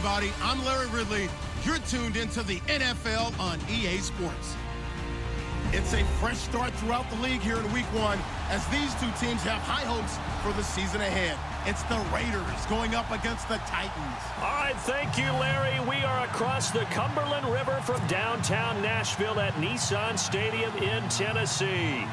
everybody. I'm Larry Ridley. You're tuned into the NFL on EA Sports. It's a fresh start throughout the league here in Week 1 as these two teams have high hopes for the season ahead. It's the Raiders going up against the Titans. All right, thank you, Larry. We are across the Cumberland River from downtown Nashville at Nissan Stadium in Tennessee.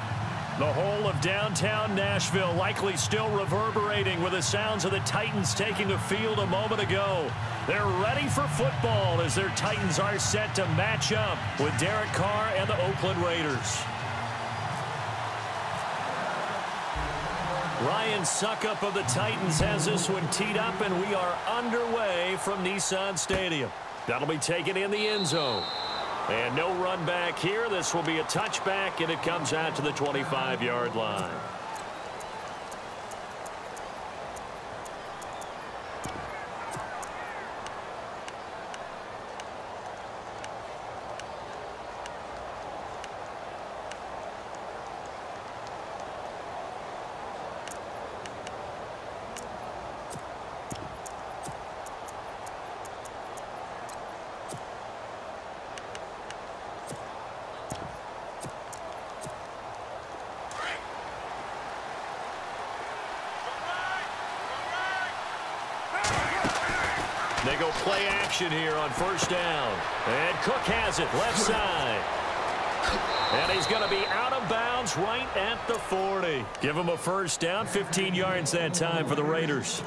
The whole of downtown Nashville likely still reverberating with the sounds of the Titans taking the field a moment ago. They're ready for football as their Titans are set to match up with Derek Carr and the Oakland Raiders. Ryan Suckup of the Titans has this one teed up, and we are underway from Nissan Stadium. That'll be taken in the end zone. And no run back here. This will be a touchback, and it comes out to the 25-yard line. They go play action here on first down. And Cook has it left side. And he's going to be out of bounds right at the 40. Give him a first down, 15 yards that time for the Raiders.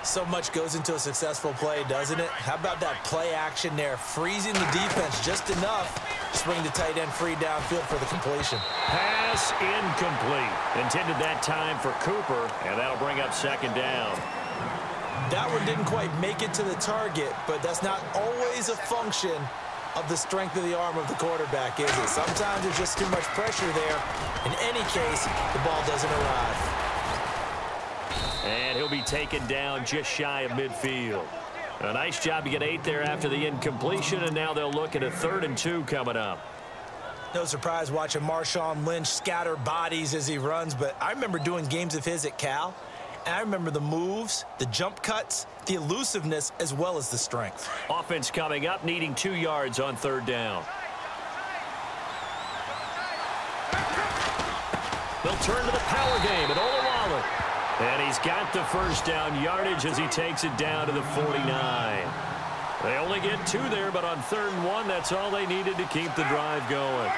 So much goes into a successful play, doesn't it? How about that play action there? Freezing the defense just enough to swing the tight end free downfield for the completion. Pass incomplete. Intended that time for Cooper, and that'll bring up second down. That one didn't quite make it to the target, but that's not always a function of the strength of the arm of the quarterback, is it? Sometimes there's just too much pressure there. In any case, the ball doesn't arrive. And he'll be taken down just shy of midfield. A nice job to get 8 there after the incompletion, and now they'll look at a 3rd and 2 coming up. No surprise watching Marshawn Lynch scatter bodies as he runs, but I remember doing games of his at Cal. And I remember the moves, the jump cuts, the elusiveness, as well as the strength. Offense coming up, needing 2 yards on 3rd down. They'll turn to the power game at Olawale. And he's got the first down yardage as he takes it down to the 49. They only get 2 there, but on 3rd and 1, that's all they needed to keep the drive going.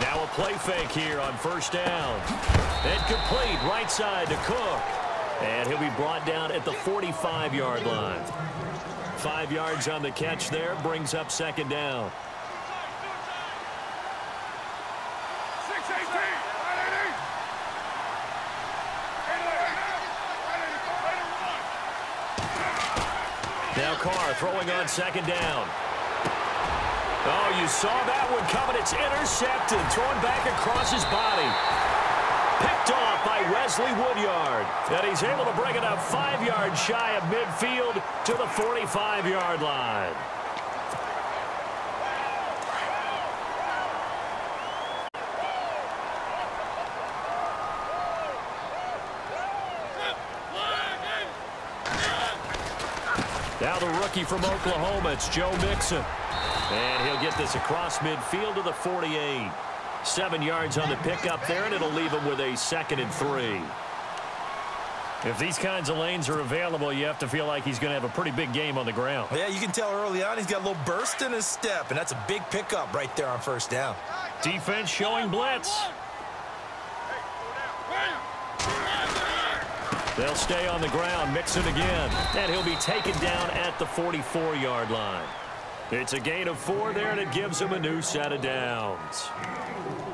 Now a play fake here on first down. And complete right side to Cook. And he'll be brought down at the 45-yard line. 5 yards on the catch there, brings up second down. Now Carr throwing on second down. Oh, you saw that one coming. It's intercepted. Thrown back across his body. Picked off by Wesley Woodyard. And he's able to bring it up 5 yards shy of midfield to the 45-yard line. Now the rookie from Oklahoma, it's Joe Mixon. And he'll get this across midfield to the 48. 7 yards on the pickup there, and it'll leave him with a 2nd and 3. If these kinds of lanes are available, you have to feel like he's going to have a pretty big game on the ground. Yeah, you can tell early on he's got a little burst in his step, and that's a big pickup right there on first down. Defense showing blitz. They'll stay on the ground, Mixon again, and he'll be taken down at the 44-yard line. It's a gain of 4 there, and it gives him a new set of downs.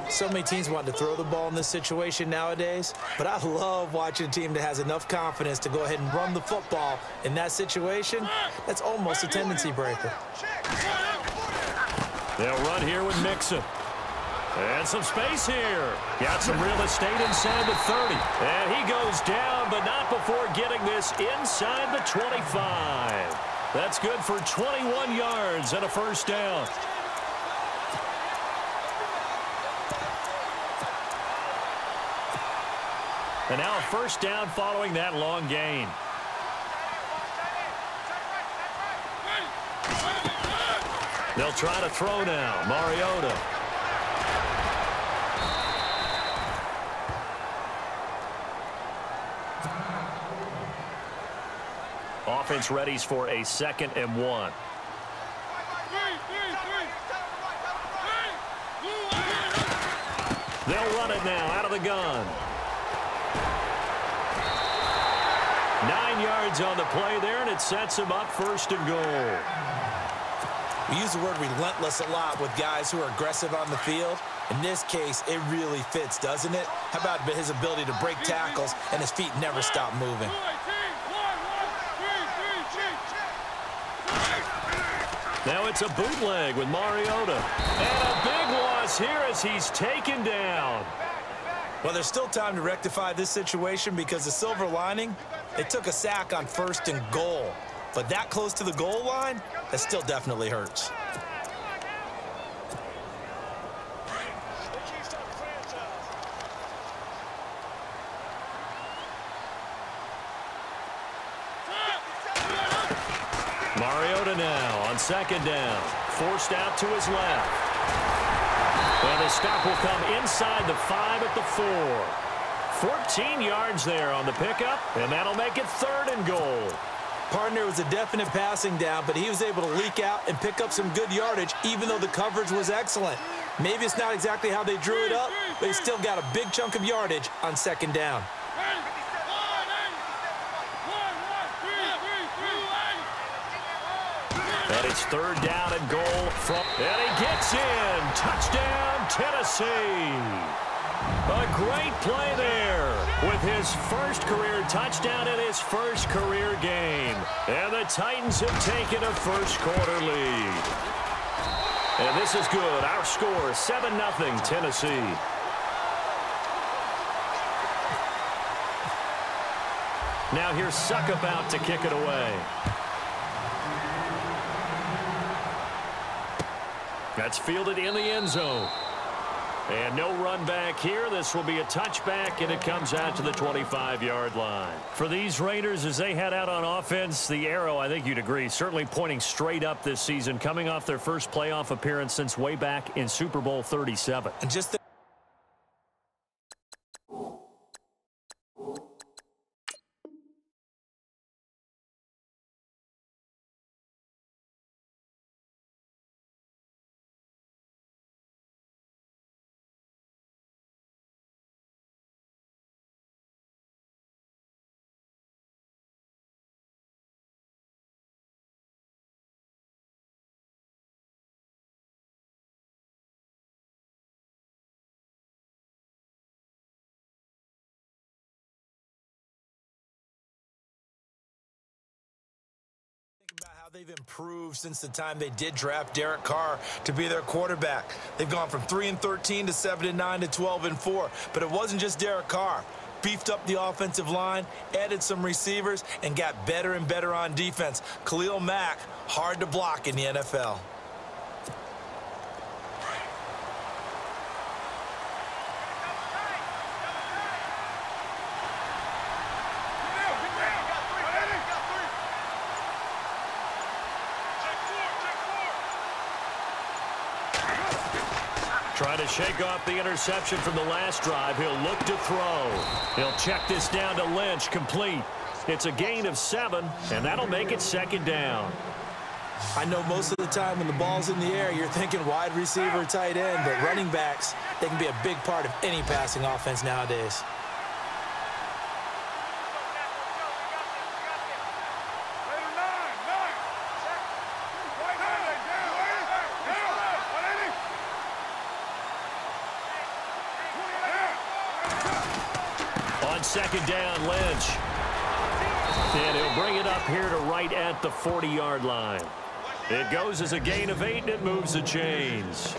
So many teams want to throw the ball in this situation nowadays, but I love watching a team that has enough confidence to go ahead and run the football in that situation. That's almost a tendency breaker. They'll run here with Mixon. And some space here. Got some real estate inside the 30. And he goes down, but not before getting this inside the 25. That's good for 21 yards and a first down. And now a first down following that long gain. They'll try to throw now. Mariota. Offense readies for a 2nd and 1. They'll run it now out of the gun. 9 yards on the play there, and it sets him up 1st and goal. We use the word relentless a lot with guys who are aggressive on the field. In this case, it really fits, doesn't it? How about his ability to break tackles and his feet never stop moving? Now it's a bootleg with Mariota. And a big loss here as he's taken down. Well, there's still time to rectify this situation because the silver lining, they took a sack on 1st and goal. But that close to the goal line, that still definitely hurts. Mariota now on 2nd down. Forced out to his left. And the stop will come inside the 5 at the 4. 14 yards there on the pickup, and that'll make it 3rd and goal. Partner was a definite passing down, but he was able to leak out and pick up some good yardage, even though the coverage was excellent. Maybe it's not exactly how they drew it up, but he still got a big chunk of yardage on 2nd down. And it's 3rd down and goal from, and he gets in. Touchdown, Tennessee. A great play there with his 1st career touchdown in his 1st career game. And the Titans have taken a 1st quarter lead. And this is good. Our score, 7-0 Tennessee. Now here's Suckup out to kick it away. That's fielded in the end zone. And no run back here. This will be a touchback, and it comes out to the 25-yard line. For these Raiders, as they head out on offense, the arrow, I think you'd agree, certainly pointing straight up this season, coming off their first playoff appearance since way back in Super Bowl 37. And just about how they've improved since the time they did draft Derek Carr to be their quarterback. They've gone from 3-13 to 7-9 to 12-4. But it wasn't just Derek Carr. Beefed up the offensive line, added some receivers, and got better and better on defense. Khalil Mack, hard to block in the NFL. Trying to shake off the interception from the last drive. He'll look to throw. He'll check this down to Lynch, complete. It's a gain of 7, and that'll make it 2nd down. I know most of the time when the ball's in the air, you're thinking wide receiver, tight end, but running backs, they can be a big part of any passing offense nowadays. On 2nd down, Lynch. And he'll bring it up here to right at the 40-yard line. It goes as a gain of 8, and it moves the chains.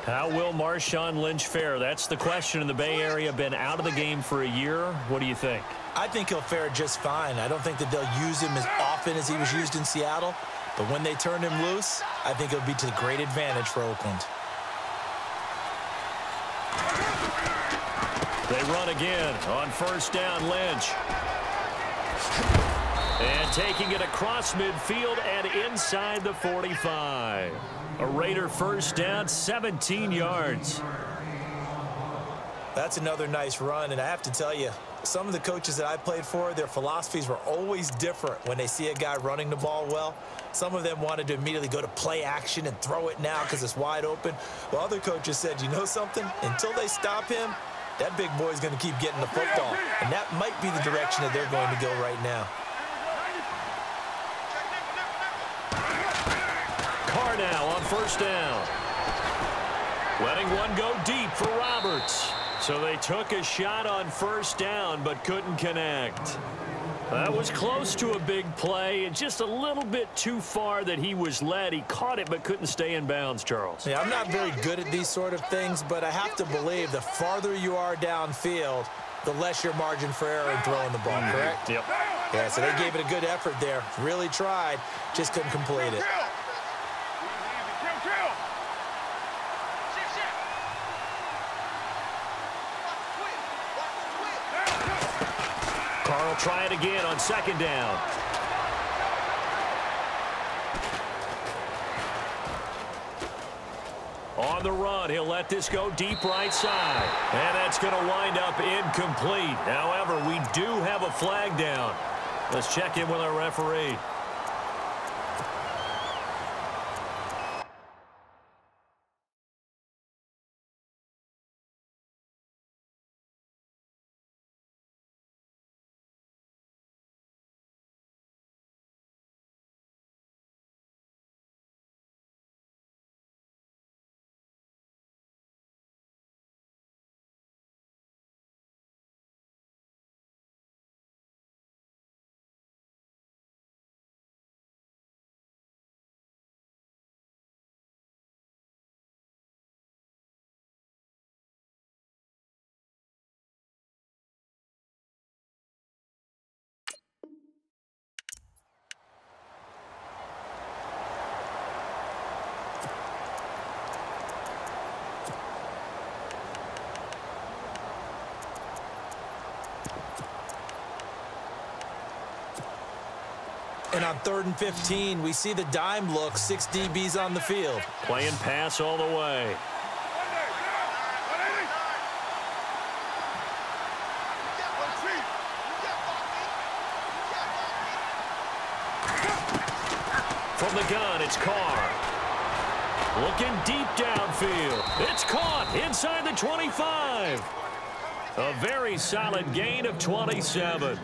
How will Marshawn Lynch fare? That's the question in the Bay Area. Been out of the game for a year. What do you think? I think he'll fare just fine. I don't think that they'll use him as often as he was used in Seattle. But when they turn him loose, I think it'll be to great advantage for Oakland. They run again on first down, Lynch. And taking it across midfield and inside the 45. A Raider first down, 17 yards. That's another nice run, and I have to tell you, some of the coaches that I played for, their philosophies were always different when they see a guy running the ball well. Some of them wanted to immediately go to play action and throw it now because it's wide open. While other coaches said, you know something? Until they stop him, that big boy's going to keep getting the football. And that might be the direction that they're going to go right now. Carr now on first down. Letting one go deep for Roberts. So they took a shot on first down but couldn't connect. That was close to a big play and just a little bit too far that he was led. He caught it but couldn't stay in bounds, Charles. Yeah, I'm not very good at these sort of things, but I have to believe the farther you are downfield, the less your margin for error in throwing the ball, correct? Yep. Yeah, so they gave it a good effort there. Really tried, just couldn't complete it. Carr will try it again on second down. On the run, he'll let this go deep right side. And that's going to wind up incomplete. However, we do have a flag down. Let's check in with our referee. And on 3rd and 15, we see the dime look, 6 DBs on the field. Playing pass all the way. From the gun, it's Carr. Looking deep downfield. It's caught inside the 25. A very solid gain of 27.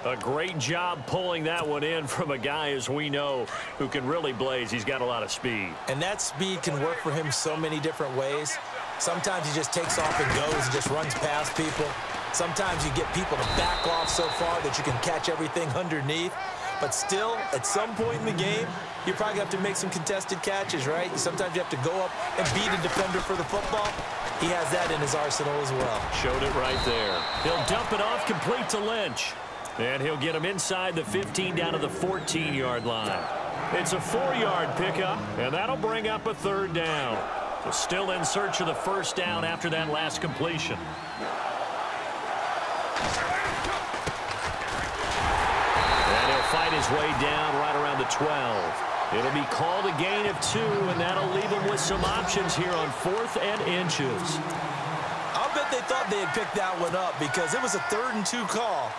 A great job pulling that one in from a guy, as we know, who can really blaze. He's got a lot of speed. And that speed can work for him so many different ways. Sometimes he just takes off and goes and just runs past people. Sometimes you get people to back off so far that you can catch everything underneath. But still, at some point in the game, you probably have to make some contested catches, right? Sometimes you have to go up and beat a defender for the football. He has that in his arsenal as well. Showed it right there. He'll dump it off complete to Lynch. And he'll get him inside the 15 down to the 14-yard line. It's a 4-yard pickup, and that'll bring up a 3rd down. So still in search of the 1st down after that last completion. And he'll fight his way down right around the 12. It'll be called a gain of 2, and that'll leave him with some options here on 4th and inches. I'll bet they thought they had picked that one up because it was a 3rd and 2 call.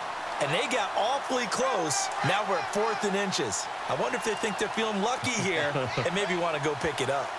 And they got awfully close. Now we're at 4th and inches. I wonder if they think they're feeling lucky here and maybe want to go pick it up.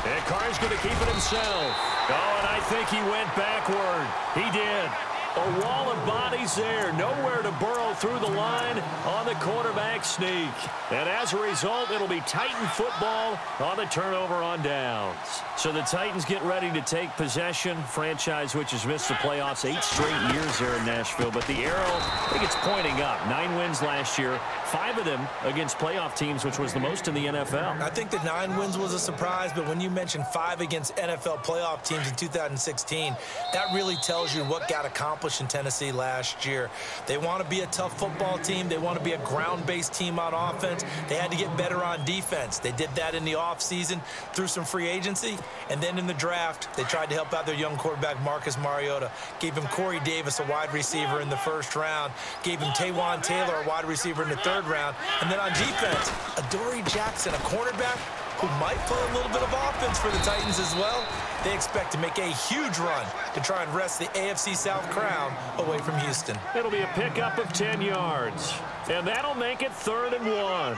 And Carr's going to keep it himself. Oh, and I think he went backward. He did. A wall of bodies there. Nowhere to burrow through the line on the quarterback sneak. And as a result, it'll be Titan football on the turnover on downs. So the Titans get ready to take possession. Franchise which has missed the playoffs 8 straight years there in Nashville. But the arrow, I think it's pointing up. 9 wins last year. 5 of them against playoff teams, which was the most in the NFL. I think the 9 wins was a surprise, but when you mention 5 against NFL playoff teams in 2016, that really tells you what got accomplished accomplished in Tennessee last year. They want to be a tough football team. They want to be a ground-based team on offense. They had to get better on defense. They did that in the offseason through some free agency, and then in the draft, they tried to help out their young quarterback, Marcus Mariota. Gave him Corey Davis, a wide receiver, in the first round. Gave him Taywan Taylor, a wide receiver, in the third round. And then on defense, Adoree Jackson, a cornerback who might play a little bit of offense for the Titans as well. They expect to make a huge run to try and wrest the AFC South crown away from Houston. It'll be a pickup of 10 yards. And that'll make it 3rd and 1.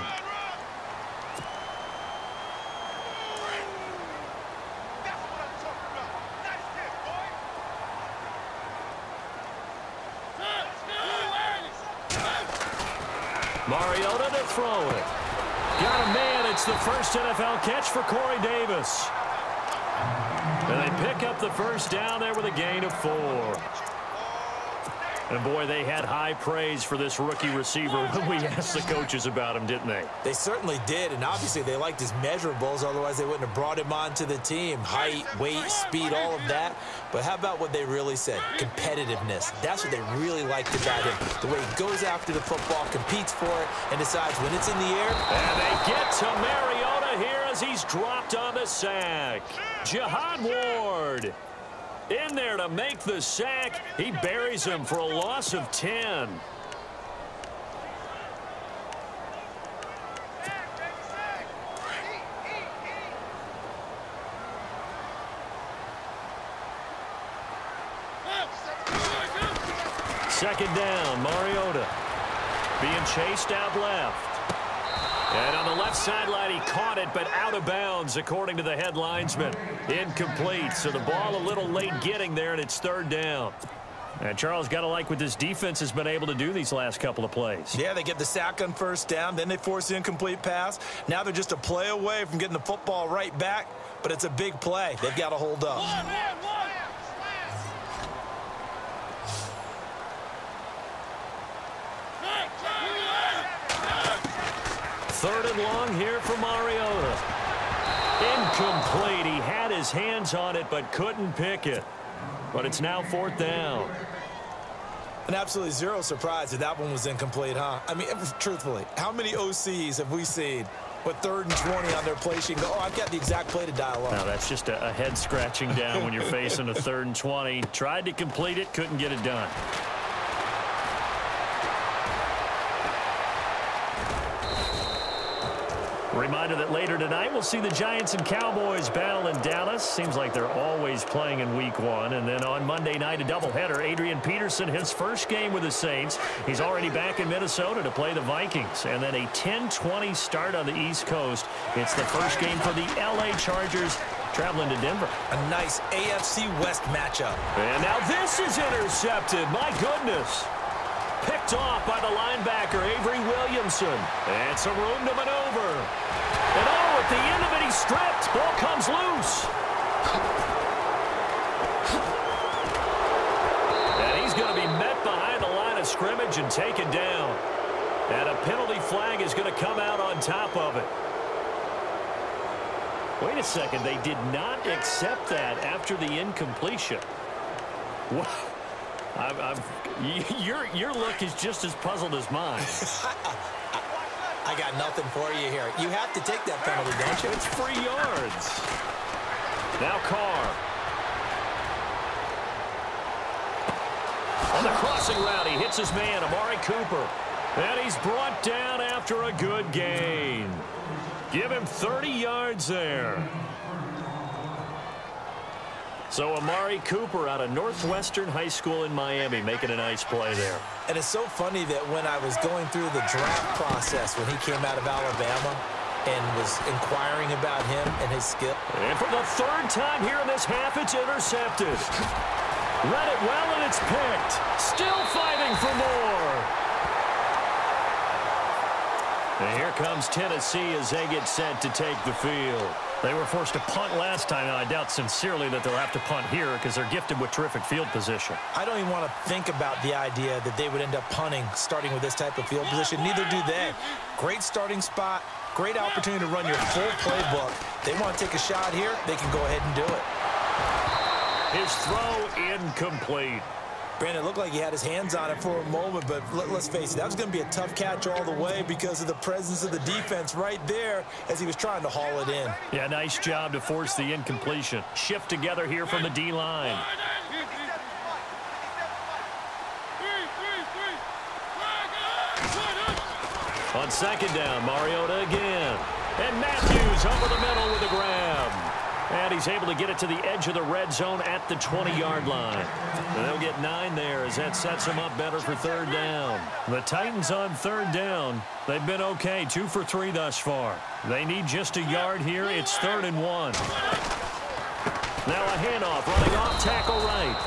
Mariota to throw it. Got a man. It's the first NFL catch for Corey Davis. And they pick up the first down there with a gain of 4. And, boy, they had high praise for this rookie receiver when we asked the coaches about him, didn't they? They certainly did, and obviously they liked his measurables, otherwise they wouldn't have brought him onto the team. Height, weight, speed, all of that. But how about what they really said? Competitiveness. That's what they really liked about him. The way he goes after the football, competes for it, and decides when it's in the air. And they get to Mariota here as he's dropped on the sack. Jihad Ward in there to make the sack. He buries him for a loss of 10. Second down, Mariota being chased out left. And on the left sideline, he caught it, but out of bounds, according to the head linesman. Incomplete, so the ball a little late getting there, and it's 3rd down. And Charles, got to like what this defense has been able to do these last couple of plays. Yeah, they get the sack on first down, then they force the incomplete pass. Now they're just a play away from getting the football right back, but it's a big play. They've got to hold up. Third and long here for Mariota. Incomplete. He had his hands on it but couldn't pick it. But it's now 4th down. And absolutely zero surprise that that one was incomplete, huh? I mean, truthfully, how many OCs have we seen with 3rd and 20 on their play sheet and go, oh, I've got the exact play to dial up? Now, that's just a head scratching down when you're facing a 3rd and 20. Tried to complete it, couldn't get it done. Reminder that later tonight we'll see the Giants and Cowboys battle in Dallas. Seems like they're always playing in week 1. And then on Monday night, a doubleheader. Adrian Peterson, his first game with the Saints. He's already back in Minnesota to play the Vikings. And then a 10-20 start on the East Coast. It's the first game for the LA Chargers traveling to Denver. A nice AFC West matchup. And now this is intercepted. My goodness. Picked off by the linebacker, Avery Williamson. And some room to maneuver. And oh, at the end of it, he's stripped. Ball comes loose. And he's going to be met behind the line of scrimmage and taken down. And a penalty flag is going to come out on top of it. Wait a second. They did not accept that after the incompletion. Wow. Your look is just as puzzled as mine. I got nothing for you here. You have to take that penalty, don't you? It's 3 yards. Now Carr. On the crossing route, he hits his man, Amari Cooper. And he's brought down after a good gain. Give him 30 yards there. So Amari Cooper out of Northwestern High School in Miami making a nice play there. And it's so funny that when I was going through the draft process when he came out of Alabama and was inquiring about him and his skill. And for the 3rd time here in this half, it's intercepted. Read it well, and it's picked. Still fighting for more. And here comes Tennessee as they get set to take the field. They were forced to punt last time, and I doubt sincerely that they'll have to punt here because they're gifted with terrific field position. I don't even want to think about the idea that they would end up punting starting with this type of field position. Neither do they. Great starting spot, great opportunity to run your full playbook. They want to take a shot here, they can go ahead and do it. His throw incomplete. Brandon, it looked like he had his hands on it for a moment, but let's face it, that was going to be a tough catch all the way because of the presence of the defense right there as he was trying to haul it in. Yeah, nice job to force the incompletion. Shift together here from the D-line. On second down, Mariota again. And Matthews over the middle with a grab. And he's able to get it to the edge of the red zone at the 20-yard line. And they'll get 9 there as that sets them up better for third down. The Titans on third down. They've been okay, 2 for 3 thus far. They need just a yard here. It's 3rd and 1. Now a handoff, running off tackle right.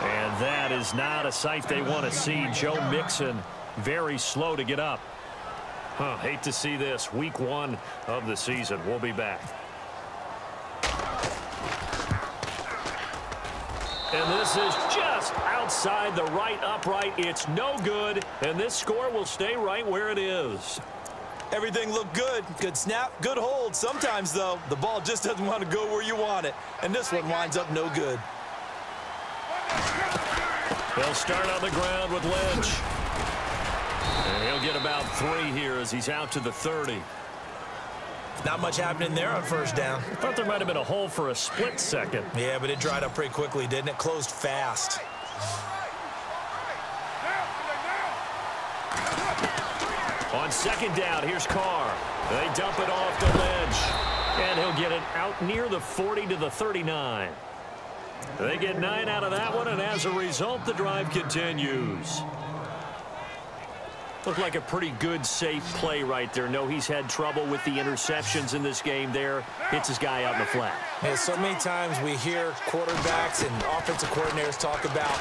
And that is not a sight they want to see. Joe Mixon very slow to get up. Hate to see this. Week 1 of the season. We'll be back. And this is just outside the right upright. It's no good, and this score will stay right where it is. Everything looked good. Good snap, good hold. Sometimes, though, the ball just doesn't want to go where you want it, and this one winds up no good. They'll start on the ground with Lynch. And he'll get about 3 here as he's out to the 30. Not much happening there on first down. I thought there might have been a hole for a split second. Yeah, but it dried up pretty quickly, didn't it? Closed fast. On second down, here's Carr. They dump it off to Lynch. And he'll get it out near the 40 to the 39. They get 9 out of that one, and as a result, the drive continues. Looked like a pretty good, safe play right there. No, he's had trouble with the interceptions in this game there. Hits his guy out in the flat. Yeah, so many times we hear quarterbacks and offensive coordinators talk about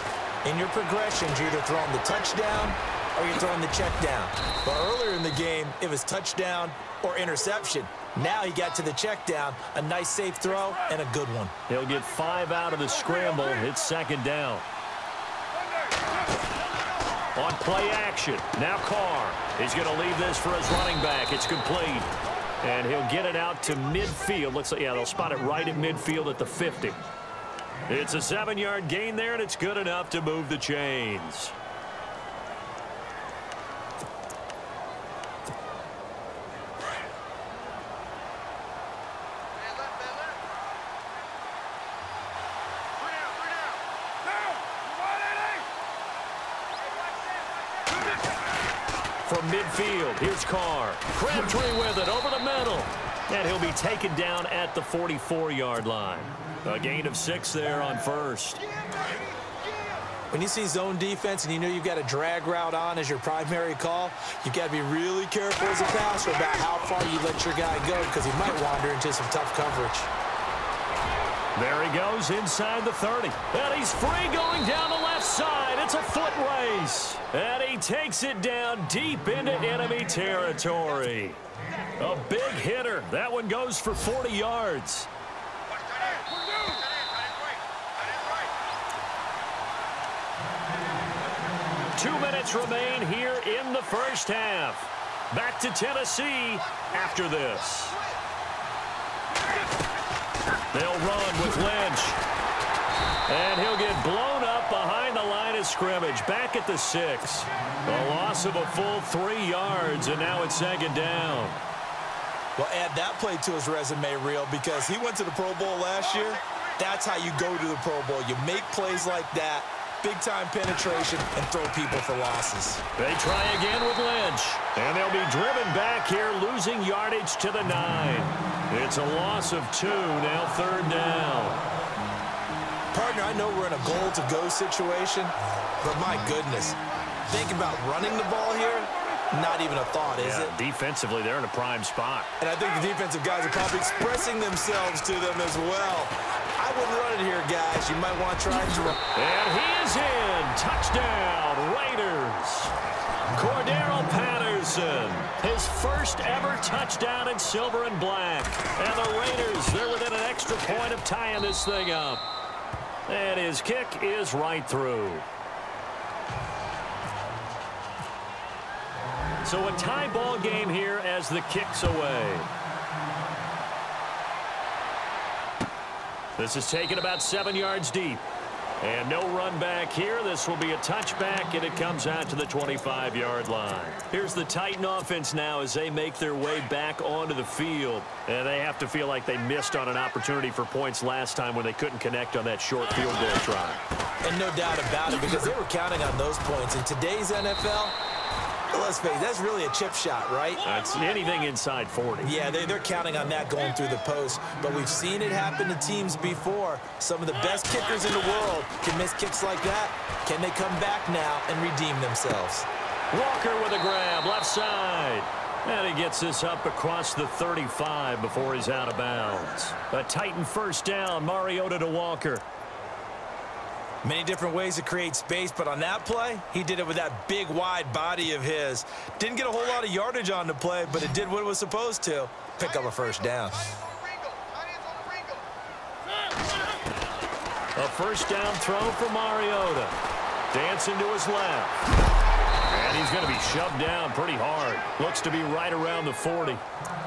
in your progressions, you're either throwing the touchdown or you're throwing the check down. But earlier in the game, it was touchdown or interception. Now he got to the check down, a nice safe throw, and a good one. He'll get 5 out of the scramble. It's second down. On play action, now Carr. He's going to leave this for his running back. It's complete. And he'll get it out to midfield. Looks like, yeah, they'll spot it right at midfield at the 50. It's a 7-yard gain there, and it's good enough to move the chains. From midfield, here's Carr. Crabtree with it over the middle. And he'll be taken down at the 44-yard line. A gain of 6 there on first. When you see zone defense and you know you've got a drag route on as your primary call, you've got to be really careful as a passer about how far you let your guy go because he might wander into some tough coverage. There he goes inside the 30. And he's free going down the left side. It's a foot race. And he takes it down deep into enemy territory. A big hitter. That one goes for 40 yards. Two minutes remain here in the first half. Back to Tennessee after this. They'll run with Lynch. And he'll get blown up behind the line of scrimmage. Back at the 6. A loss of a full 3 yards, and now it's second down. Well, add that play to his resume reel because he went to the Pro Bowl last year. That's how you go to the Pro Bowl. You make plays like that, big-time penetration, and throw people for losses. They try again with Lynch. And they'll be driven back here, losing yardage to the 9. It's a loss of 2, now third down. Partner, I know we're in a goal-to-go situation, but my goodness, think about running the ball here. Not even a thought, is it? Defensively, they're in a prime spot. And I think the defensive guys are probably expressing themselves to them as well. I wouldn't run it here, guys. You might want to try and throw. And he is in. Touchdown, Raiders. Cordero Patterson, his first ever touchdown in silver and black. And the Raiders, they're within an extra point of tying this thing up. And his kick is right through. So a tie ball game here as the kick's away. This is taken about 7 yards deep. And no run back here. This will be a touchback, and it comes out to the 25-yard line. Here's the Titan offense now as they make their way back onto the field. And they have to feel like they missed on an opportunity for points last time when they couldn't connect on that short field goal try. And no doubt about it, because they were counting on those points. In today's NFL, let's face it, that's really a chip shot, right? That's anything inside 40. Yeah, they're counting on that going through the post. But we've seen it happen to teams before. Some of the best kickers in the world can miss kicks like that. Can they come back now and redeem themselves? Walker with a grab, left side. And he gets this up across the 35 before he's out of bounds. A Titan first down, Mariota to Walker. Many different ways to create space, but on that play, he did it with that big, wide body of his. Didn't get a whole lot of yardage on the play, but it did what it was supposed to. Pick up a first down. A first down throw for Mariota. Dancing to his left. And he's going to be shoved down pretty hard. Looks to be right around the 40.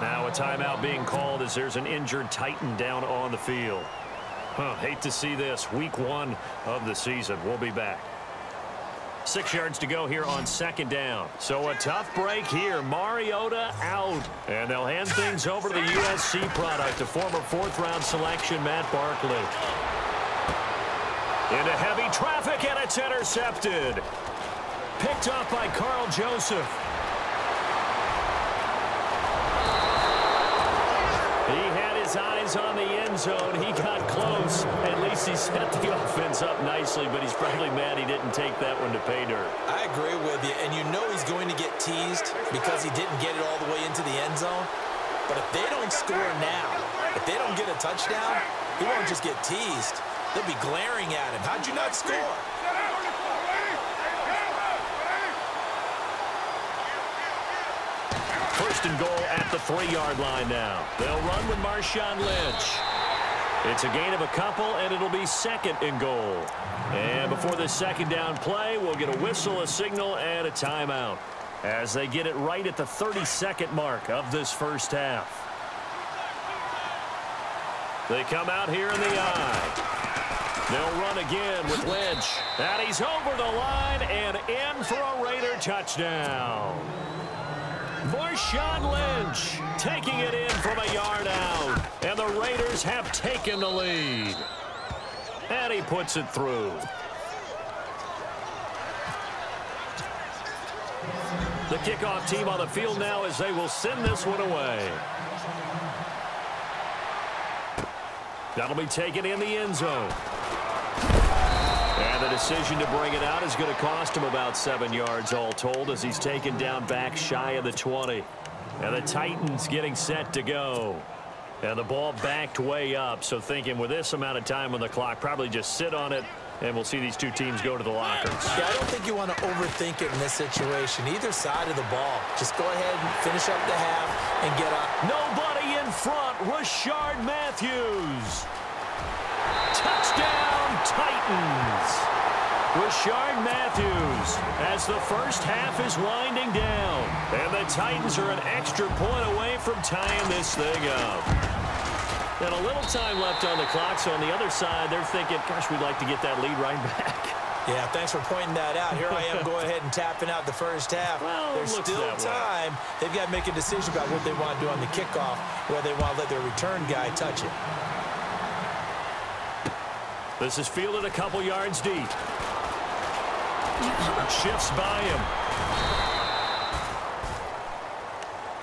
Now a timeout being called as there's an injured Titan down on the field. Hate to see this. Week 1 of the season. We'll be back. 6 yards to go here on second down. So a tough break here. Mariota out. And they'll hand things over to the USC product, the former 4th-round selection, Matt Barkley. Into heavy traffic, and it's intercepted. Picked up by Carl Joseph. He had his eyes on the end zone. He got close. At least he set the offense up nicely, but he's probably mad he didn't take that one to pay dirt. I agree with you, and you know he's going to get teased because he didn't get it all the way into the end zone. But if they don't score now, if they don't get a touchdown, he won't just get teased. They'll be glaring at him. How'd you not score? First and goal at the 3-yard line now. They'll run with Marshawn Lynch. It's a gain of a couple, and it'll be second and goal. And before the second down play, we'll get a whistle, a signal, and a timeout as they get it right at the 32nd mark of this first half. They come out here in the eye. They'll run again with Lynch. And he's over the line and in for a Raider touchdown. Marshawn Lynch taking it in from a yard out. And the Raiders have taken the lead. And he puts it through. The kickoff team on the field now as they will send this one away. That'll be taken in the end zone. And the decision to bring it out is going to cost him about 7 yards all told as he's taken down back shy of the 20. And the Titans getting set to go. And the ball backed way up, so thinking with this amount of time on the clock, probably just sit on it, and we'll see these two teams go to the lockers. Yeah, I don't think you want to overthink it in this situation. Either side of the ball. Just go ahead and finish up the half and get up. Nobody in front. Rashard Matthews. Touchdown, Titans. Rashard Matthews as the first half is winding down. And the Titans are an extra point away from tying this thing up. And a little time left on the clock, so on the other side, they're thinking, gosh, we'd like to get that lead right back. Yeah, thanks for pointing that out. Here I am going ahead and tapping out the first half. Well, there's still time. They've got to make a decision about what they want to do on the kickoff, whether they want to let their return guy touch it. This is fielded a couple yards deep. Shifts by him.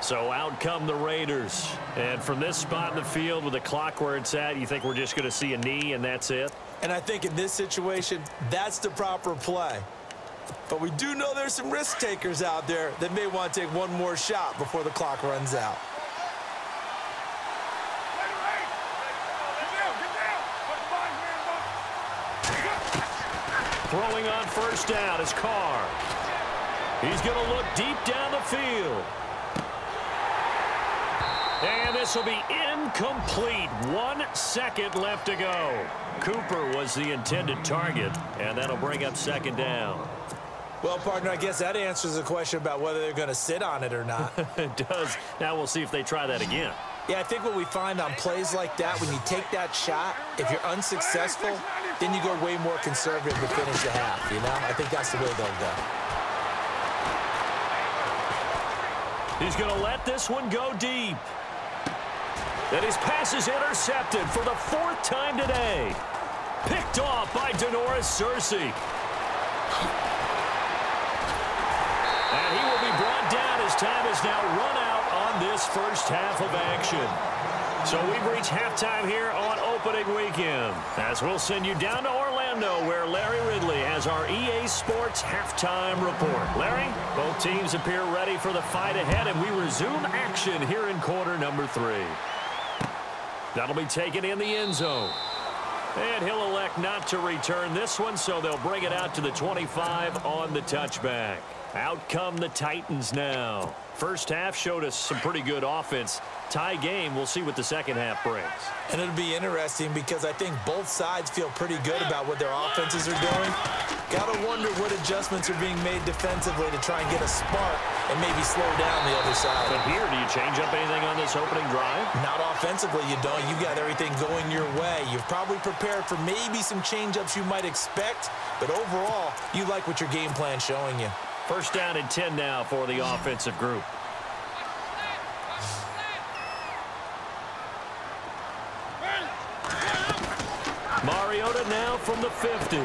So out come the Raiders. And from this spot in the field with the clock where it's at, you think we're just going to see a knee and that's it? And I think in this situation, that's the proper play. But we do know there's some risk takers out there that may want to take one more shot before the clock runs out. Throwing on first down is Carr. He's going to look deep down the field. And this will be incomplete. 1 second left to go. Cooper was the intended target, and that'll bring up second down. Well, partner, I guess that answers the question about whether they're going to sit on it or not. It does. Now we'll see if they try that again. Yeah, I think what we find on plays like that, when you take that shot, if you're unsuccessful, then you go way more conservative to finish the half, you know? I think that's the way they'll go. He's going to let this one go deep. And his pass is intercepted for the 4th time today. Picked off by Denoris Searcy. And he will be brought down as time is now run out on this first half of action. So we've reached halftime here on opening weekend, as we'll send you down to Orlando, where Larry Ridley has our EA Sports halftime report. Larry, both teams appear ready for the fight ahead, and we resume action here in quarter number 3. That'll be taken in the end zone. And he'll elect not to return this one, so they'll bring it out to the 25 on the touchback. Out come the Titans now. First half showed us some pretty good offense. Tie game, we'll see what the second half brings. And it'll be interesting because I think both sides feel pretty good about what their offenses are doing. Got to wonder what adjustments are being made defensively to try and get a spark and maybe slow down the other side. But here, do you change up anything on this opening drive? Not offensively, you don't. You got everything going your way. You've probably prepared for maybe some change-ups you might expect, but overall, you like what your game plan's showing you. First down and 10 now for the offensive group. Mariota now from the 50.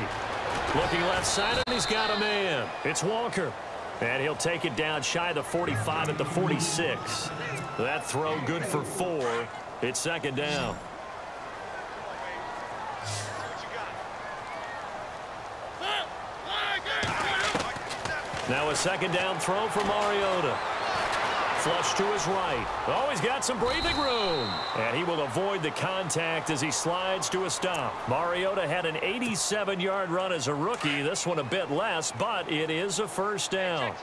Looking left side, and he's got a man. It's Walker. And he'll take it down shy of the 45 at the 46. That throw good for 4. It's second down. Now a second down throw for Mariota. Flush to his right. Oh, he's got some breathing room. And he will avoid the contact as he slides to a stop. Mariota had an 87-yard run as a rookie. This one a bit less, but it is a first down.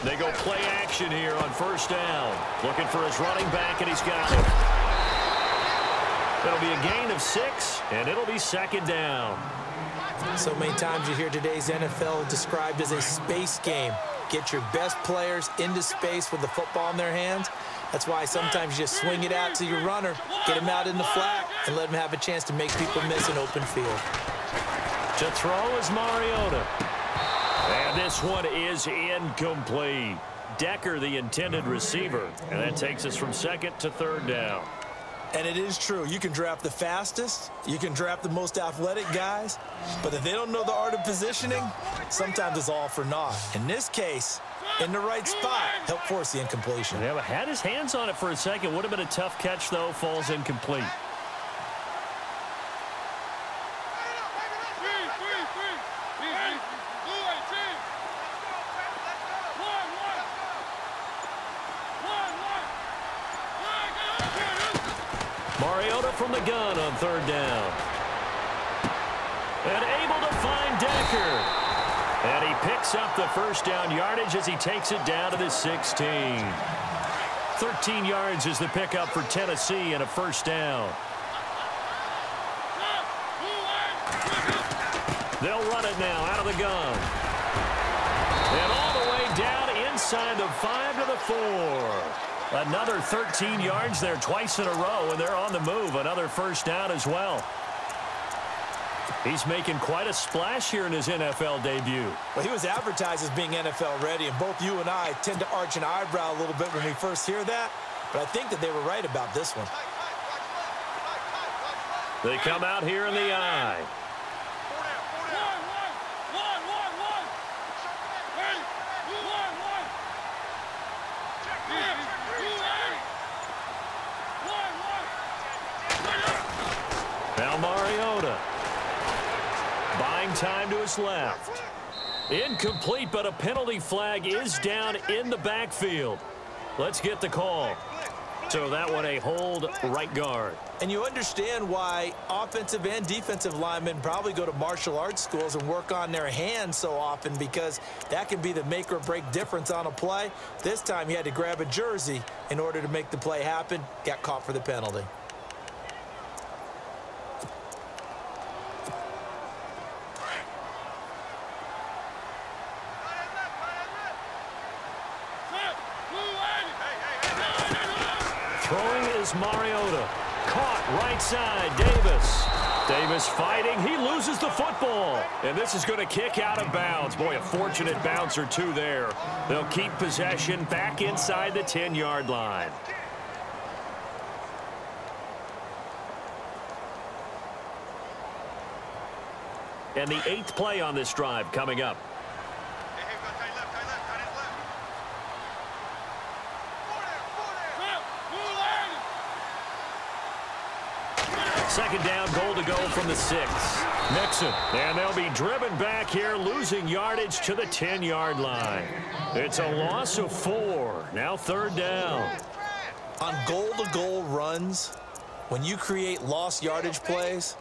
They go play action here on first down. Looking for his running back, and he's got it. It'll be a gain of 6, and it'll be second down. So many times you hear today's NFL described as a space game. Get your best players into space with the football in their hands. That's why sometimes you just swing it out to your runner, get him out in the flat, and let him have a chance to make people miss an open field. To throw is Mariota. And this one is incomplete. Decker, the intended receiver. And that takes us from second to third down. And it is true. You can draft the fastest. You can draft the most athletic guys. But if they don't know the art of positioning, sometimes it's all for naught. In this case, in the right spot, help force the incompletion. Yeah, but had his hands on it for a second. Would have been a tough catch, though. Falls incomplete. Mariota from the gun on third down. And able to find Decker. And he picks up the first down yardage as he takes it down to the 16. 13 yards is the pickup for Tennessee and a first down. They'll run it now out of the gun. And all the way down inside the 5 to the 4. Another 13 yards there twice in a row, and they're on the move. Another first down as well. He's making quite a splash here in his NFL debut. Well, he was advertised as being NFL ready, and both you and I tend to arch an eyebrow a little bit when we first hear that, but I think that they were right about this one. They come out here in the eye. Now Mariota. Buying time to his left. Incomplete, but a penalty flag is down in the backfield. Let's get the call. So that one a hold right guard. And you understand why offensive and defensive linemen probably go to martial arts schools and work on their hands so often, because that can be the make or break difference on a play. This time he had to grab a jersey in order to make the play happen. Got caught for the penalty. is Mariota. Caught right side, Davis. Davis fighting. He loses the football. And this is going to kick out of bounds. Boy, a fortunate bounce or two there. They'll keep possession back inside the 10-yard line. And the 8th play on this drive coming up. Second down, goal to go from the 6. Nixon. And they'll be driven back here, losing yardage to the 10-yard line. It's a loss of 4. Now 3rd down. On goal-to-goal runs, when you create lost yardage plays,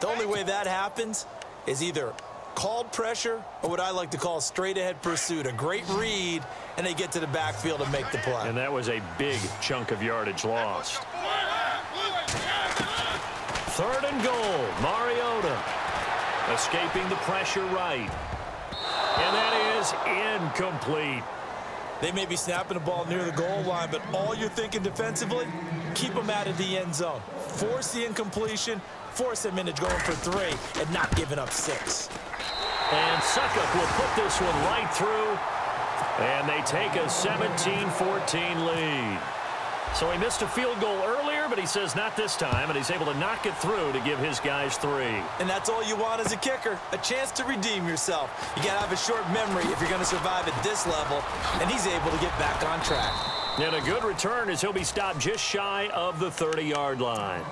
the only way that happens is either called pressure or what I like to call straight-ahead pursuit. A great read, and they get to the backfield and make the play. And that was a big chunk of yardage lost. 3rd and goal, Mariota. Escaping the pressure right. And that is incomplete. They may be snapping the ball near the goal line, but all you're thinking defensively, keep them out of the end zone. Force the incompletion, force them into going for 3, and not giving up 6. And Suckup will put this one right through. And they take a 17-14 lead. So he missed a field goal earlier, but he says not this time, and he's able to knock it through to give his guys 3. And that's all you want as a kicker, a chance to redeem yourself. You got to have a short memory if you're going to survive at this level, and he's able to get back on track. And a good return as he'll be stopped just shy of the 30-yard line.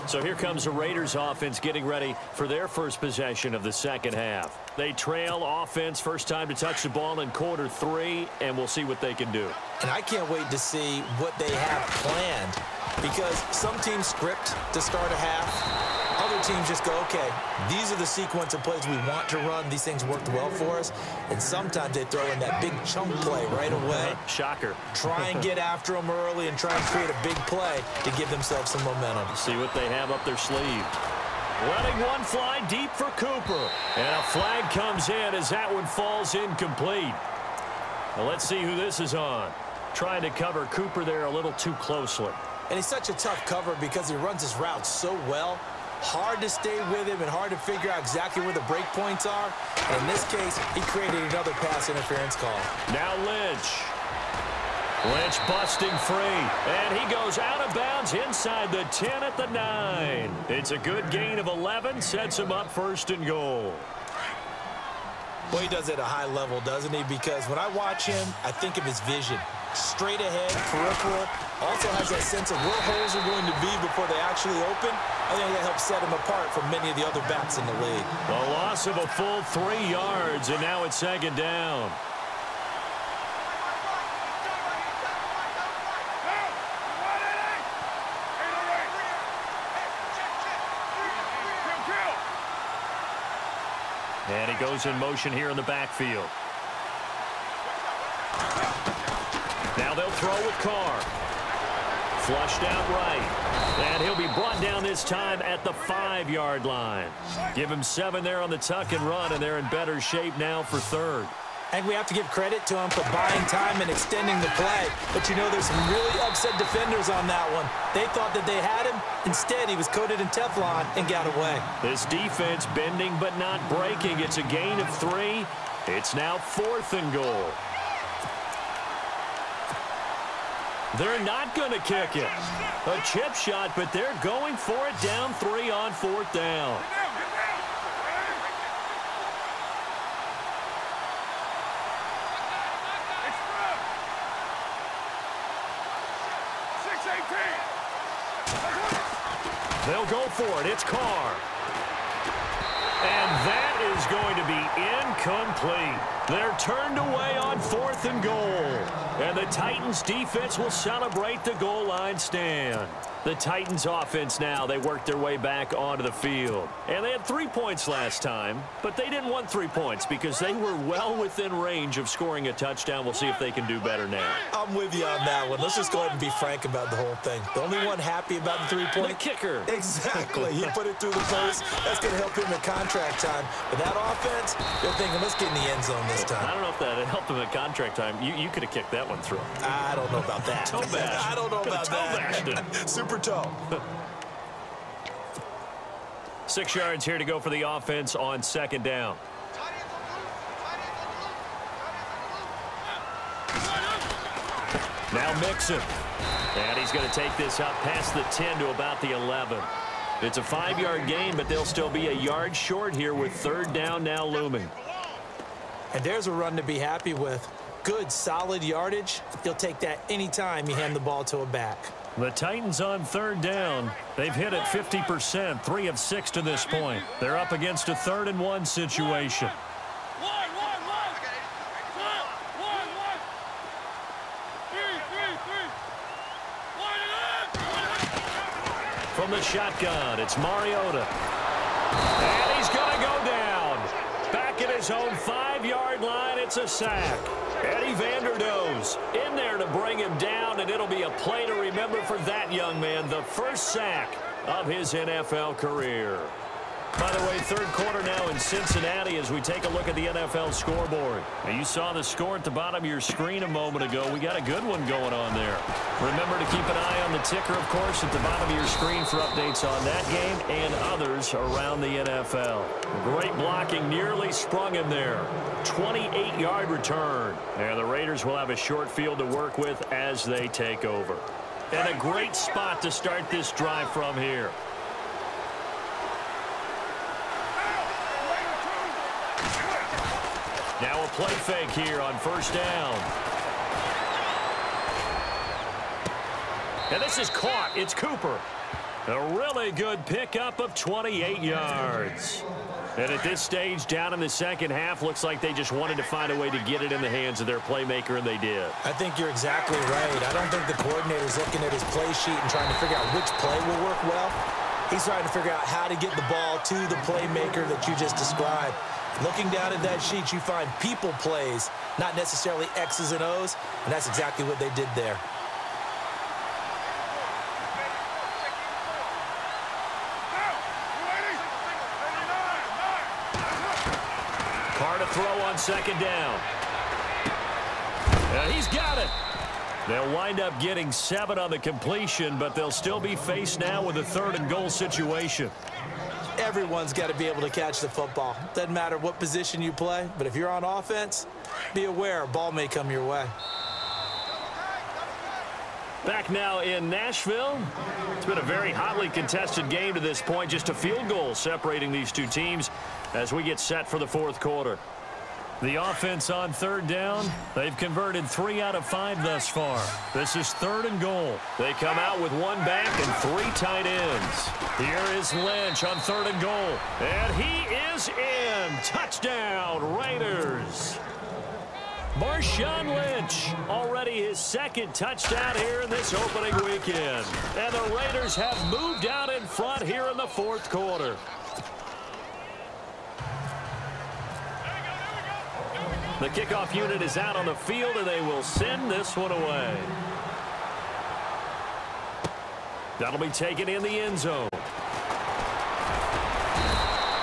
So here comes the Raiders offense getting ready for their first possession of the second half. They trail offense, first time to touch the ball in quarter 3, and we'll see what they can do. And I can't wait to see what they have planned, because some teams script to start a half. Other teams just go, okay, these are the sequence of plays we want to run. These things worked well for us. And sometimes they throw in that big chunk play right away. Shocker. Try and get after them early and try and create a big play to give themselves some momentum. See what they have up their sleeve. Letting one fly deep for Cooper. And a flag comes in as that one falls incomplete. Now let's see who this is on. Trying to cover Cooper there a little too closely. And he's such a tough cover because he runs his route so well. Hard to stay with him and hard to figure out exactly where the break points are. And in this case, he created another pass interference call. Now Lynch. Lynch busting free. And he goes out of bounds inside the 10 at the 9. It's a good gain of 11. Sets him up 1st and goal. Well, he does it at a high level, doesn't he? Because when I watch him, I think of his vision. Straight ahead, peripheral. Also has that sense of where holes are going to be before they actually open. I think that helps set him apart from many of the other backs in the league. A loss of a full 3 yards, and now it's 2nd down. And he goes in motion here in the backfield. Now they'll throw with Carr. Flushed out right. And he'll be brought down this time at the 5-yard line. Give him 7 there on the tuck and run, and they're in better shape now for 3rd. And we have to give credit to him for buying time and extending the play. But you know, there's some really upset defenders on that one. They thought that they had him. Instead, he was coated in Teflon and got away. This defense bending but not breaking. It's a gain of 3. It's now 4th and goal. They're not going to kick it. A chip shot, but they're going for it down 3 on 4th down. They'll go for it. It's Carr. And that is going to be incomplete. They're turned away on 4th and goal. And the Titans defense will celebrate the goal line stand. The Titans offense now, they worked their way back onto the field. And they had 3 points last time, but they didn't want 3 points because they were well within range of scoring a touchdown. We'll see if they can do better now. I'm with you on that one. Let's just go ahead and be frank about the whole thing. The only one happy about the 3-point? The kicker. Exactly. He put it through the post. That's going to help him in contract time. But that offense, they're thinking, let's get in the end zone this time. I don't know if that helped him at contract time. You could have kicked that one through. I don't know about that. Toe bash. I don't know about that. Super toe. 6 yards here to go for the offense on second down. Now Mixon. And he's going to take this out past the 10 to about the 11. It's a 5-yard gain, but they'll still be a yard short here with third down now looming. And there's a run to be happy with. Good, solid yardage. You'll take that anytime you hand the ball to a back. The Titans on third down. They've hit it 50%, 3 of 6 to this point. They're up against a 3rd and 1 situation. From the shotgun, it's Mariota. And he's going to go down. Back at his own 5-yard line, it's a sack. Eddie Vanderdoes in there to bring him down, and it'll be a play to remember for that young man. The first sack of his NFL career. By the way, third quarter now in Cincinnati as we take a look at the NFL scoreboard. Now, you saw the score at the bottom of your screen a moment ago. We got a good one going on there. Remember to keep an eye on the ticker, of course, at the bottom of your screen for updates on that game and others around the NFL. Great blocking, nearly sprung him there. 28-yard return. And the Raiders will have a short field to work with as they take over. And a great spot to start this drive from here. Now a play fake here on first down. And this is caught. It's Cooper. A really good pickup of 28 yards. And at this stage, down in the second half, looks like they just wanted to find a way to get it in the hands of their playmaker, and they did. I think you're exactly right. I don't think the coordinator's looking at his play sheet and trying to figure out which play will work well. He's trying to figure out how to get the ball to the playmaker that you just described. Looking down at that sheet, you find people plays, not necessarily X's and O's, and that's exactly what they did there. Carr to throw on second down. And he's got it. They'll wind up getting 7 on the completion, but they'll still be faced now with a 3rd and goal situation. Everyone's got to be able to catch the football. Doesn't matter what position you play, but if you're on offense, be aware a ball may come your way. Back now in Nashville. It's been a very hotly contested game to this point. Just a field goal separating these two teams as we get set for the fourth quarter. The offense on third down. They've converted 3 out of 5 thus far. This is 3rd and goal. They come out with 1 back and 3 tight ends. Here is Lynch on 3rd and goal. And he is in. Touchdown, Raiders. Marshawn Lynch, already his 2nd touchdown here in this opening weekend. And the Raiders have moved out in front here in the fourth quarter. The kickoff unit is out on the field, and they will send this one away. That'll be taken in the end zone.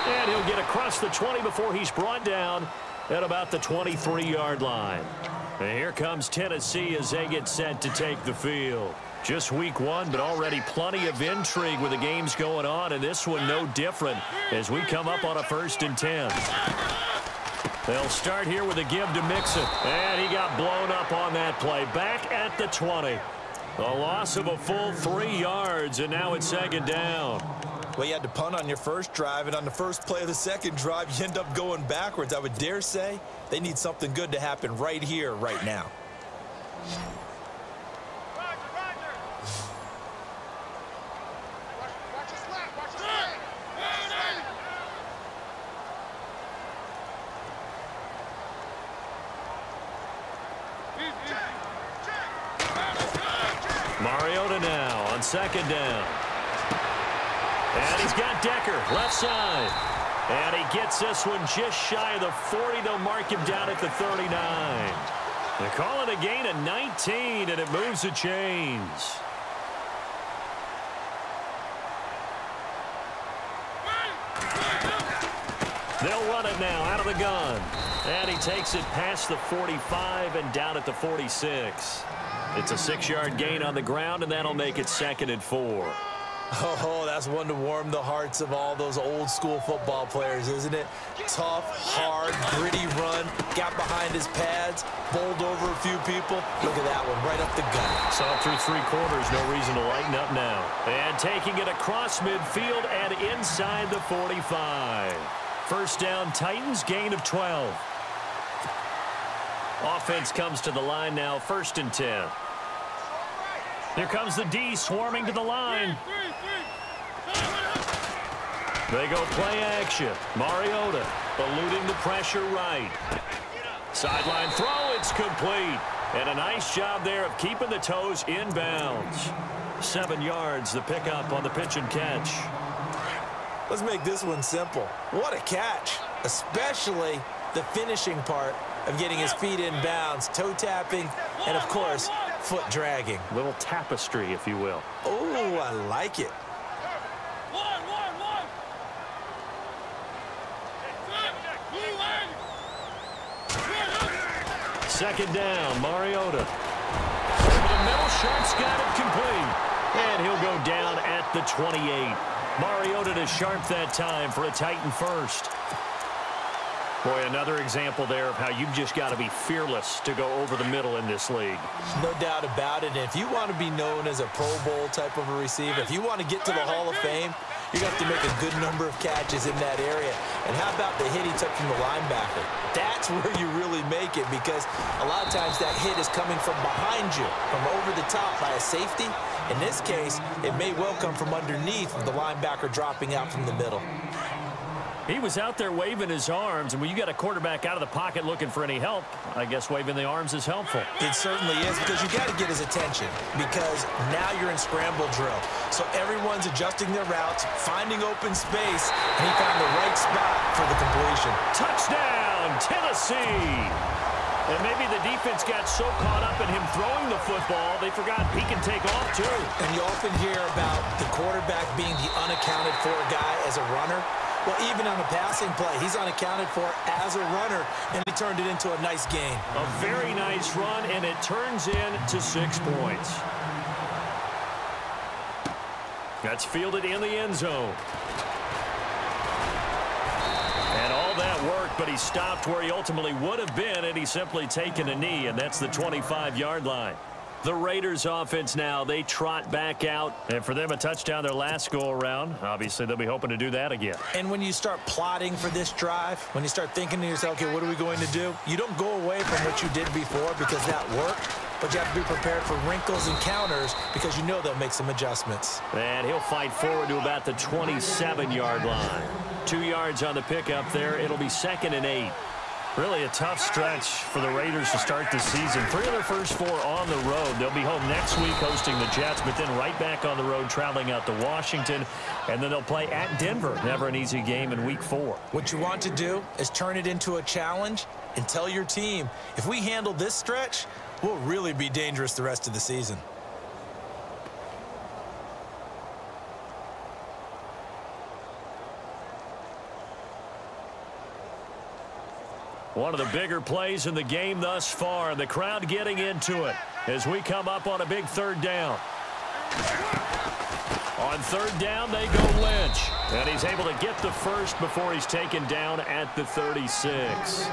And he'll get across the 20 before he's brought down at about the 23-yard line. And here comes Tennessee as they get set to take the field. Just week 1, but already plenty of intrigue with the games going on, and this one no different as we come up on a 1st and 10. They'll start here with a give to Mixon. And he got blown up on that play. Back at the 20. A loss of a full 3 yards, and now it's 2nd down. Well, you had to punt on your first drive, and on the first play of the second drive, you end up going backwards. I would dare say they need something good to happen right here, right now. Mariota now on 2nd down. And he's got Decker, left side. And he gets this one just shy of the 40. They'll mark him down at the 39. They call it a gain of 19, and it moves the chains. They'll run it now out of the gun. And he takes it past the 45 and down at the 46. It's a 6-yard gain on the ground, and that'll make it 2nd and 4. Oh, that's one to warm the hearts of all those old-school football players, isn't it? Tough, hard, gritty run, got behind his pads, bowled over a few people. Look at that one, right up the gut. Saw through 3 quarters, no reason to lighten up now. And taking it across midfield and inside the 45. First down, Titans, gain of 12. Offense comes to the line now, 1st and 10. Here comes the D swarming to the line. They go play action. Mariota eluding the pressure right. Sideline throw, it's complete. And a nice job there of keeping the toes in bounds. 7 yards, the pickup on the pitch and catch. Let's make this one simple. What a catch, especially the finishing part of getting his feet in bounds, toe tapping, and of course, foot dragging. Little tapestry, if you will. Oh, I like it. Second down, Mariota. Over the middle, Sharp's got it complete. And he'll go down at the 28. Mariota to Sharp that time for a Titan first. Boy, another example there of how you've just got to be fearless to go over the middle in this league. No doubt about it. And if you want to be known as a Pro Bowl type of a receiver, if you want to get to the Hall of Fame, you're going to have to make a good number of catches in that area. And how about the hit he took from the linebacker? That's where you really make it, because a lot of times that hit is coming from behind you, from over the top by a safety. In this case, it may well come from underneath with the linebacker dropping out from the middle. He was out there waving his arms, and when you got a quarterback out of the pocket looking for any help, I guess waving the arms is helpful. It certainly is, because you got to get his attention, because now you're in scramble drill. So everyone's adjusting their routes, finding open space, and he found the right spot for the completion. Touchdown, Tennessee! And maybe the defense got so caught up in him throwing the football, they forgot he can take off, too. And you often hear about the quarterback being the unaccounted for guy as a runner. Well, even on a passing play, he's unaccounted for as a runner, and he turned it into a nice gain. A very nice run, and it turns into 6 points. That's fielded in the end zone. And all that worked, but he stopped where he ultimately would have been had he simply taken a knee, and that's the 25-yard line. The Raiders offense now, they trot back out. And for them, a touchdown their last go-around. Obviously, they'll be hoping to do that again. And when you start plotting for this drive, when you start thinking to yourself, okay, what are we going to do? You don't go away from what you did before because that worked. But you have to be prepared for wrinkles and counters because you know they'll make some adjustments. And he'll fight forward to about the 27-yard line. 2 yards on the pickup there. It'll be 2nd and 8. Really a tough stretch for the Raiders to start this season. 3 of their first 4 on the road. They'll be home next week hosting the Jets, but then right back on the road traveling out to Washington. And then they'll play at Denver. Never an easy game in week 4. What you want to do is turn it into a challenge and tell your team, if we handle this stretch, we'll really be dangerous the rest of the season. One of the bigger plays in the game thus far, and the crowd getting into it as we come up on a big 3rd down. On 3rd down, they go Lynch, and he's able to get the first before he's taken down at the 36.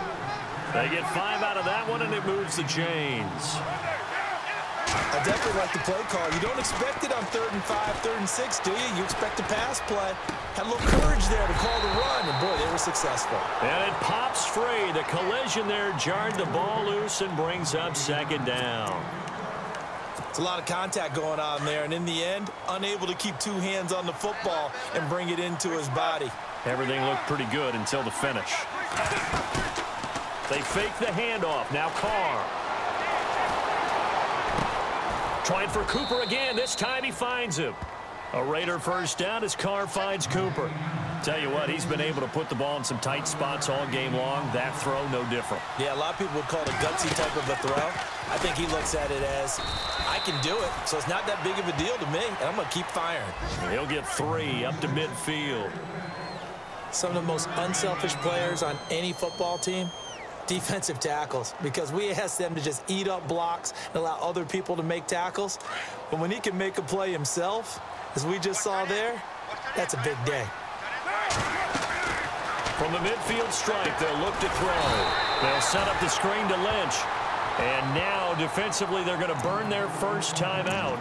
They get 5 out of that one, and it moves the chains. I definitely like the play call. You don't expect it on 3rd and 5, 3rd and 6, do you? You expect a pass play. Had a little courage there to call the run, and boy, they were successful. And it pops free. The collision there jarred the ball loose and brings up 2nd down. It's a lot of contact going on there, and in the end, unable to keep 2 hands on the football and bring it into his body. Everything looked pretty good until the finish. They fake the handoff. Now Carr. Trying for Cooper again. This time he finds him. A Raider first down as Carr finds Cooper. Tell you what, he's been able to put the ball in some tight spots all game long. That throw, no different. Yeah, a lot of people would call it a gutsy type of a throw. I think he looks at it as, I can do it, so it's not that big of a deal to me, and I'm going to keep firing. He'll get 3 up to midfield. some of the most unselfish players on any football team? Defensive tackles, because we ask them to just eat up blocks and allow other people to make tackles. But when he can make a play himself, as we just saw there, that's a big day. From the midfield stripe, they'll look to throw. They'll set up the screen to Lynch. And now, defensively, they're going to burn their first time out.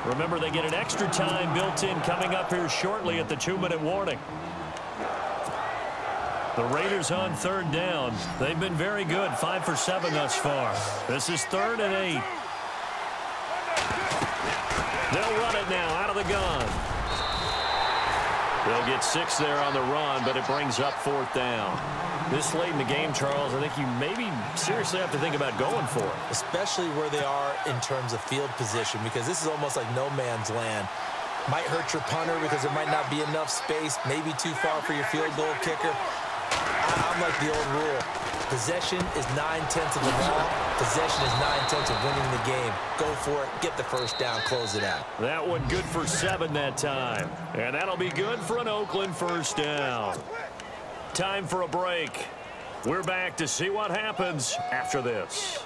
Remember, they get an extra time built in coming up here shortly at the 2-minute warning. The Raiders on third down. They've been very good, 5 for 7 thus far. This is 3rd and 8. They'll run it now out of the gun. They'll get 6 there on the run, but it brings up 4th down. This late in the game, Charles, I think you maybe seriously have to think about going for it. Especially where they are in terms of field position, because this is almost like no man's land. Might hurt your punter because there might not be enough space, maybe too far for your field goal kicker. I'm like the old rule. Possession is 9/10 of the ball. Possession is 9/10 of winning the game. Go for it. Get the first down. Close it out. That one good for 7 that time. And that'll be good for an Oakland first down. Time for a break. We're back to see what happens after this.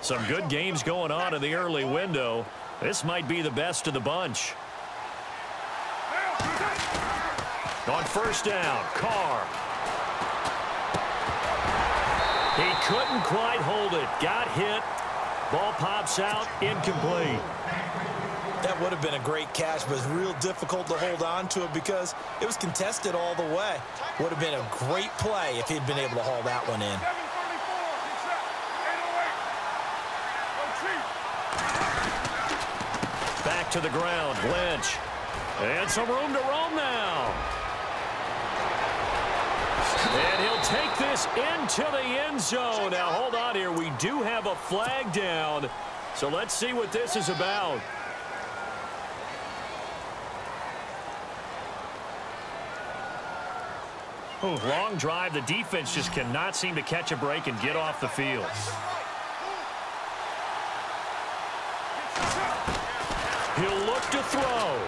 Some good games going on in the early window. This might be the best of the bunch. On first down, Carr. He couldn't quite hold it. Got hit. Ball pops out, incomplete. That would have been a great catch, but it's real difficult to hold on to it because it was contested all the way. Would have been a great play if he'd been able to haul that one in. Back to the ground, Lynch. And some room to roam now. And he'll take this into the end zone. Now, hold on here. We do have a flag down. So let's see what this is about. Ooh, long drive. The defense just cannot seem to catch a break and get off the field. He'll look to throw.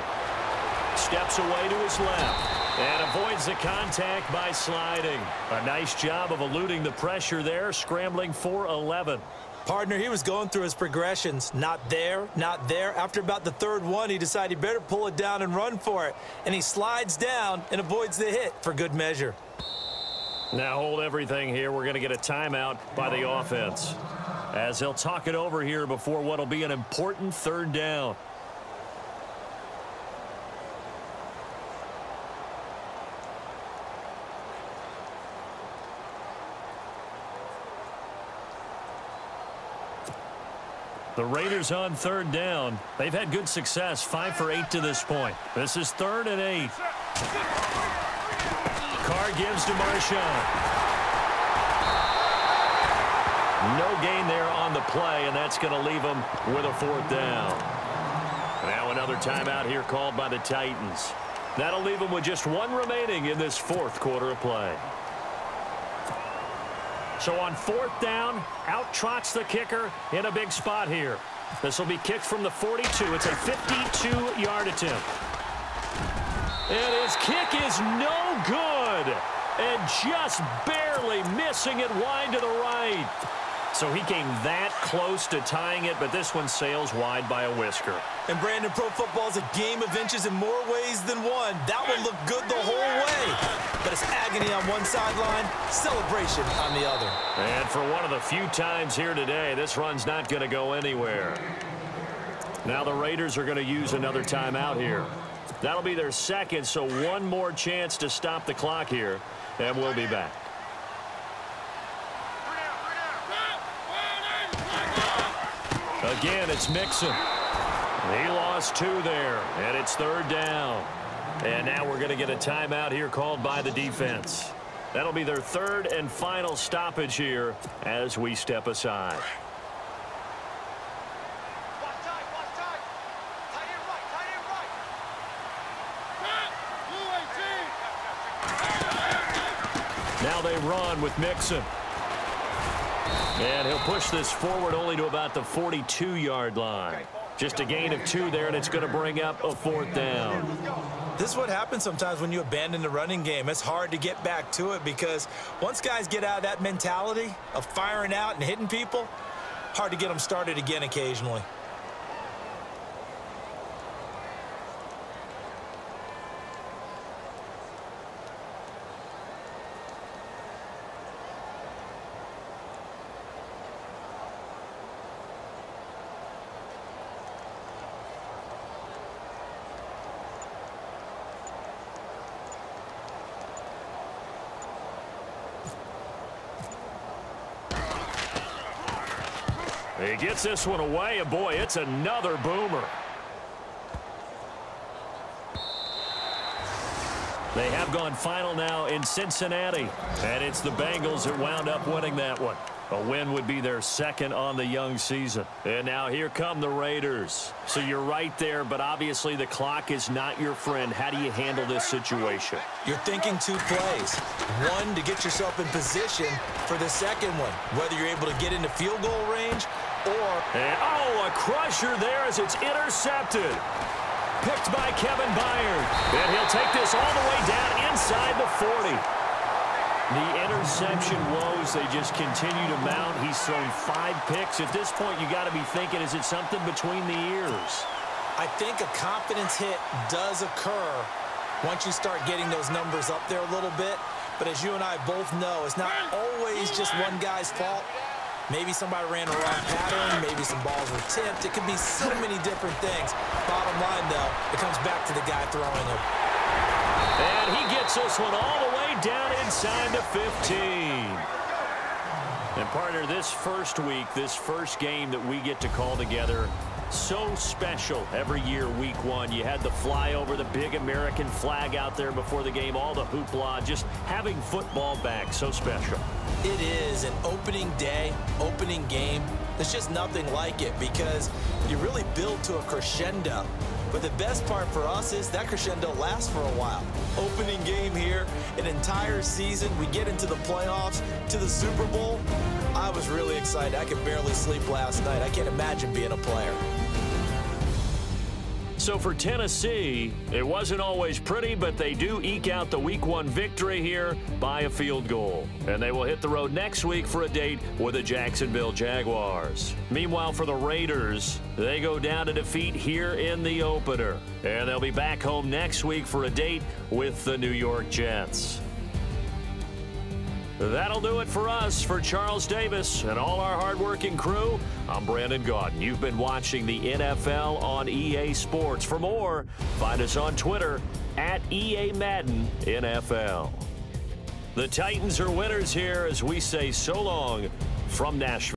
Steps away to his left. And avoids the contact by sliding. A nice job of eluding the pressure there, scrambling for 11. Partner, he was going through his progressions. Not there, not there. After about the 3rd one, he decided he better pull it down and run for it. And he slides down and avoids the hit for good measure. Now hold everything here. We're going to get a timeout by the offense, as they'll talk it over here before what will be an important 3rd down. The Raiders on 3rd down. They've had good success, 5 for 8 to this point. This is 3rd and 8. Carr gives to Marshawn. No gain there on the play, and that's going to leave them with a 4th down. Now another timeout here called by the Titans. That'll leave them with just 1 remaining in this 4th quarter of play. So on 4th down, out trots the kicker in a big spot here. This will be kicked from the 42. It's a 52-yard attempt. And his kick is no good. And just barely missing it wide to the right. So he came that close to tying it, but this one sails wide by a whisker. And Brandon, pro football is a game of inches in more ways than one. That one looked good the whole way. But it's agony on one sideline, celebration on the other. And for one of the few times here today, this run's not going to go anywhere. Now the Raiders are going to use another timeout here. That'll be their 2nd, so 1 more chance to stop the clock here, and we'll be back. Again, it's Mixon. He lost 2 there, and it's 3rd down. And now we're going to get a timeout here called by the defense. That'll be their 3rd and final stoppage here as we step aside. Now they run with Mixon. And he'll push this forward only to about the 42-yard line. Just a gain of 2 there, and it's going to bring up a 4th down. This is what happens sometimes when you abandon the running game. It's hard to get back to it because once guys get out of that mentality of firing out and hitting people, hard to get them started again occasionally. He gets this one away, and boy, it's another boomer. They have gone final now in Cincinnati, and it's the Bengals that wound up winning that one. A win would be their 2nd on the young season. And now here come the Raiders. So you're right there, but obviously the clock is not your friend. How do you handle this situation? You're thinking 2 plays. One, to get yourself in position for the second one, whether you're able to get into field goal range or... And, oh, a crusher there as it's intercepted. Picked by Kevin Byard. And he'll take this all the way down inside the 40. The interception woes, they just continue to mount. He's thrown 5 picks. At this point, you got to be thinking, is it something between the ears? I think a confidence hit does occur once you start getting those numbers up there a little bit. But as you and I both know, it's not always just one guy's fault. Maybe somebody ran a wrong pattern. Maybe some balls were tipped. It could be so many different things. Bottom line, though, it comes back to the guy throwing them. And he gets this one all the way down inside the 15. And, partner, this first week, this first game that we get to call together, so special every year, week 1. You had the flyover, the big American flag out there before the game, all the hoopla, just having football back, so special. It is an opening day, opening game. There's just nothing like it because you really build to a crescendo. But the best part for us is that crescendo lasts for a while. Opening game here, an entire season. We get into the playoffs, to the Super Bowl. I was really excited. I could barely sleep last night. I can't imagine being a player. So for Tennessee, it wasn't always pretty, but they do eke out the week 1 victory here by a field goal. And they will hit the road next week for a date with the Jacksonville Jaguars. Meanwhile, for the Raiders, they go down to defeat here in the opener. And they'll be back home next week for a date with the New York Jets. That'll do it for us. For Charles Davis and all our hardworking crew, I'm Brandon Gaudin. You've been watching the NFL on EA Sports. For more, find us on Twitter at EA Madden NFL. The Titans are winners here as we say so long from Nashville.